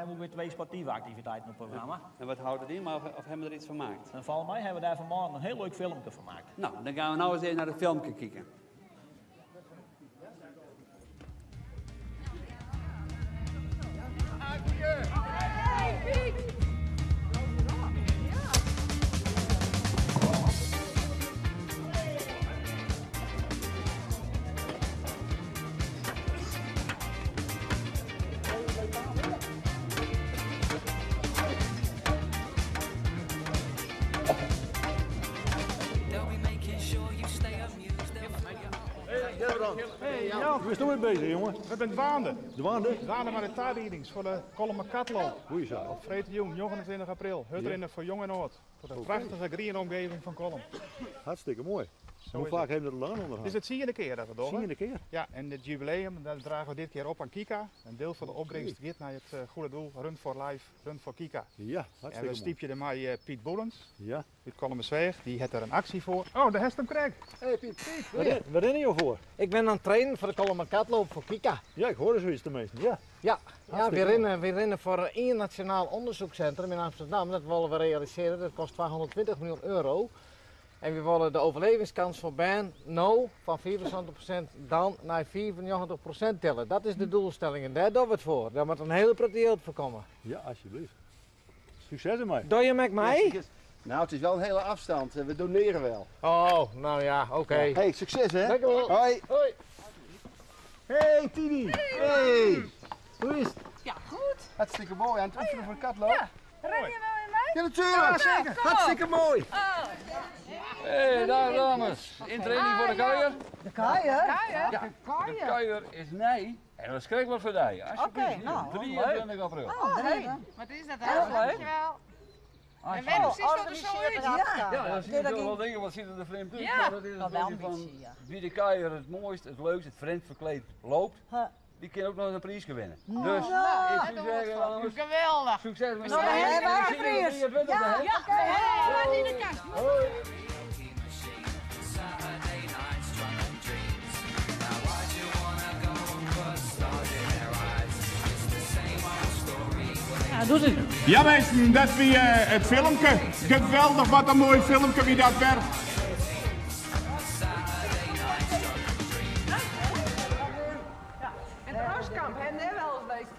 hebben we weer 2 sportieve activiteiten op het programma. En wat houdt het in, maar of hebben we er iets van gemaakt? En volgens mij hebben we daar vanmorgen een heel leuk filmpje van gemaakt. Nou, dan gaan we nou eens even naar het filmpje kijken. Waar zijn we bezig, jongen? We zijn Dwaande. Dwaande? Dwaande met de taartreadings voor de Kolmer Katloop. Goeie zaak. Op Vrede Jong, 29 april. Hutrennen voor Jong en Noord. Voor de prachtige green omgeving van Kolm. Hartstikke mooi. Hoe is vaak hebben we dat lang ondergaan? Dit is het 10e keer dat we doen. 10e keer? Ja, en het jubileum dat dragen we dit keer op aan Kika. Een deel van de opbrengst gaat naar het goede doel Run for Life, Run for Kika. Ja, En hartstikke we mooi. stiepje ermee Piet Boelens Ja. uit Kolmersweg. Die heeft er een actie voor. Oh, daar heeft hem Craig. Hey Piet, waar rennen je voor? Ik ben aan het trainen voor de Kolmer Katloop voor Kika. Ja, ik hoorde zoiets tenminste. Ja. Ja, Hartstikke we rennen voor een internationaal onderzoekscentrum in Amsterdam. Dat willen we realiseren. Dat kost 220 miljoen euro. En we willen de overlevingskans voor Ben nou van 74% dan naar 94% tellen. Dat is de doelstelling en daar doen we het voor. Daar moet een hele prettige voor komen. Ja, alsjeblieft. Succes ermee. Doe je met mij? Nou, het is wel een hele afstand. We doneren wel. Oh, nou ja, oké. Hey, succes hè? Dankjewel. Hoi. Hoi. Hey Tini. Hey. Hoe is het? Ja, goed. Hartstikke mooi. Aan het oefenen voor de katloop? Ja. Ren je wel in mij? Ja, natuurlijk. Zeker. Hartstikke mooi. Hé, daar dames. Intraining voor de kuier. De kaaien? Ja, de kuier is nee. En dat is schrikkelijk voor die. Oké, nou, 23 april. Oh, hey. Wat is dat dan? Dankjewel. En Ja, precies zo er zo uit. ja, dan zie je toch wel dingen, wat ziet er vreemd uit. Ja, Maar dat is wel een een beetje van beetje, ja. wie de kuier het mooist, het leukst, het vreemd verkleed loopt. Die kan ook nog eens een prijs winnen. Dus ik zou zeggen, dames, Geweldig. succes met Nou, de hebben we een prijs. prijs. Ja, helemaal in de kast. Ja, doe het. Ja mensen, dat is weer het filmpje. Geweldig, wat een mooi filmpje wie dat werd. En de Harskamp, hè, net wel eens deze